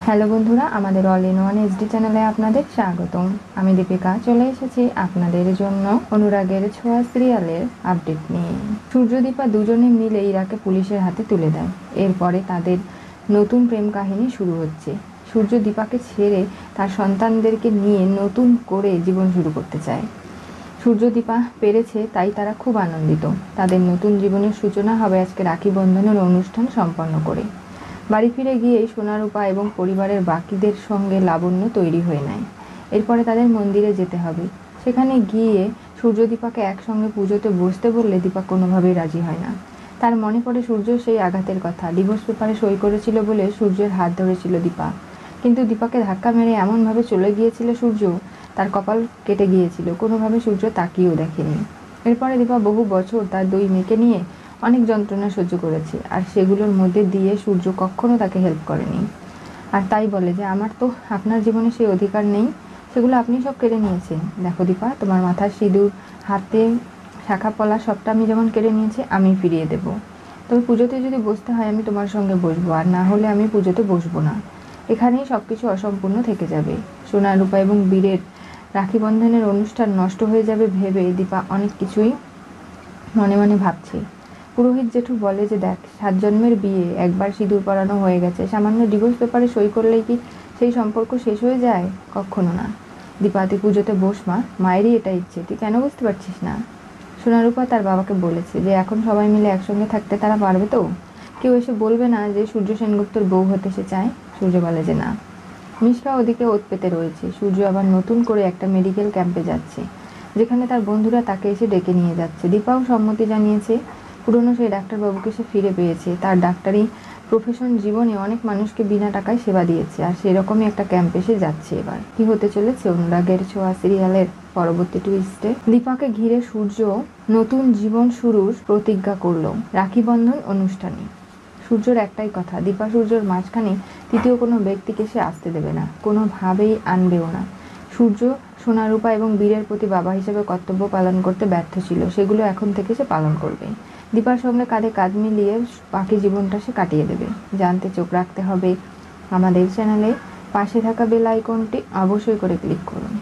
Hello বন্ধুরা, আমাদের all in one HD চ্যানেলে আপনাদের স্বাগতম। আমি দীপিকা চলে এসেছি আপনাদের জন্য অনুরাগের ছোঁয়া সিরিয়ালের আপডেট নিয়ে। সূর্যদীপা দুজনে মিলে ইরাকে পুলিশের হাতে তুলে দেয়। এরপরে তাদের নতুন প্রেম কাহিনী শুরু হচ্ছে। সূর্যদীপাকে ছেড়ে তার সন্তানদেরকে নিয়ে নতুন করে জীবন শুরু করতে চায়। সূর্যদীপা পেরেছে, তাই তারা খুব আনন্দিত। তাদের নতুন জীবনের সূচনা হবে আজকে রাখি বন্ধনের অনুষ্ঠান সম্পন্ন করে। বাড়ি ফিরে গিয়েই সোনারূপা এবং পরিবারের বাকিদের সঙ্গে লাবণ্য তৈরি হয়ে নেয়। এরপরে তাদের মন্দিরে যেতে হবে। সেখানে গিয়ে সূর্যদীপাকে একসঙ্গে পুজোতে বসতে বললে দীপা কোনোভাবেই রাজি হয় না। তার মনে পড়ে সূর্যর সেই আঘাতের কথা। ডিভোর্স পেপারে সই করেছিল বলে সূর্যের হাত ধরেছিল দীপা, কিন্তু দীপাকে ধাক্কা মেরে এমনভাবে চলে গিয়েছিল সূর্য, তার কপাল কেটে গিয়েছিল। কোনোভাবে সূর্য তাকিয়েও দেখেনি। এরপরে দীপা বহু বছর তার দুই মেয়েকে নিয়ে অনেক যন্ত্রণা সহ্য করেছে, আর সেগুলোর মধ্যে দিয়ে সূর্য কখনো তাকে হেল্প করেনি। আর তাই বলে যে আমার তো আপনার জীবনে সেই অধিকার নেই, সেগুলো আপনি সব কেড়ে নিয়েছেন। দেখো দীপা, তোমার মাথার সিঁদুর, হাতে শাখা পলা সবটা আমি যেমন কেড়ে নিয়েছি, আমি ফিরিয়ে দেব। তবে পুজোতে যদি বসতে হয় আমি তোমার সঙ্গে বসবো, আর না হলে আমি পুজোতে বসবো না। এখানেই সব কিছু অসম্পূর্ণ থেকে যাবে। সোনা রূপা এবং বীরের রাখি বন্ধনের অনুষ্ঠান নষ্ট হয়ে যাবে ভেবে দীপা অনেক কিছুই মনে মনে ভাবছে। পুরোহিত জেঠু বলে যে দেখ, 7 জন্মের বিয়ে, একবার সিঁদুর পরানো হয়ে গেছে, সামান্য ডিভোর্স পেপারে সই করলেই কি সেই সম্পর্ক শেষ হয়ে যায়? কখনো না। দীপা, তুই পুজোতে বস মা, মায়েরই এটা ইচ্ছে, তুই কেন বুঝতে পারছিস না? সোনারূপা তার বাবাকে বলেছে যে এখন সবাই মিলে একসঙ্গে থাকতে তারা পারবে তো? কেউ এসে বলবে না যে সূর্য সেনগুপ্তর বউ হতে সে চায়? সূর্য বলে যে না। মিশকা ওদিকে ওত পেতে রয়েছে। সূর্য আবার নতুন করে একটা মেডিকেল ক্যাম্পে যাচ্ছে, যেখানে তার বন্ধুরা তাকে এসে ডেকে নিয়ে যাচ্ছে। দীপাও সম্মতি জানিয়েছে। পুরনো সেই ডাক্তারবাবুকে সে ফিরে পেয়েছে। তার ডাক্তারি প্রফেশন জীবনে অনেক মানুষকে বিনা টাকায় সেবা দিয়েছে, আর সেরকমই একটা ক্যাম্পে সে যাচ্ছে। এবার কি হতে চলেছে অনুরাগের ছোঁয়া সিরিয়ালের পরবর্তী টুইস্টে? দীপাকে ঘিরে সূর্য নতুন জীবন শুরুর প্রতিজ্ঞা করলো রাখি বন্ধন অনুষ্ঠানে। সূর্যর একটাই কথা, দীপা সূর্যর মাঝখানে তৃতীয় কোনো ব্যক্তিকে সে আসতে দেবে না, কোনোভাবেই আনবেও না। সূর্য সোনারূপা এবং বীরের প্রতি বাবা হিসেবে কর্তব্য পালন করতে ব্যর্থ ছিল, সেগুলো এখন থেকে সে পালন করবে। দীপার সঙ্গে কাঁধে কাঁধ মিলিয়ে বাকি জীবনটা সে কাটিয়ে দেবে। জানতে চোখ রাখতে হবে আমাদের চ্যানেলে। পাশে থাকা বেল আইকনটি অবশ্যই করে ক্লিক করুন।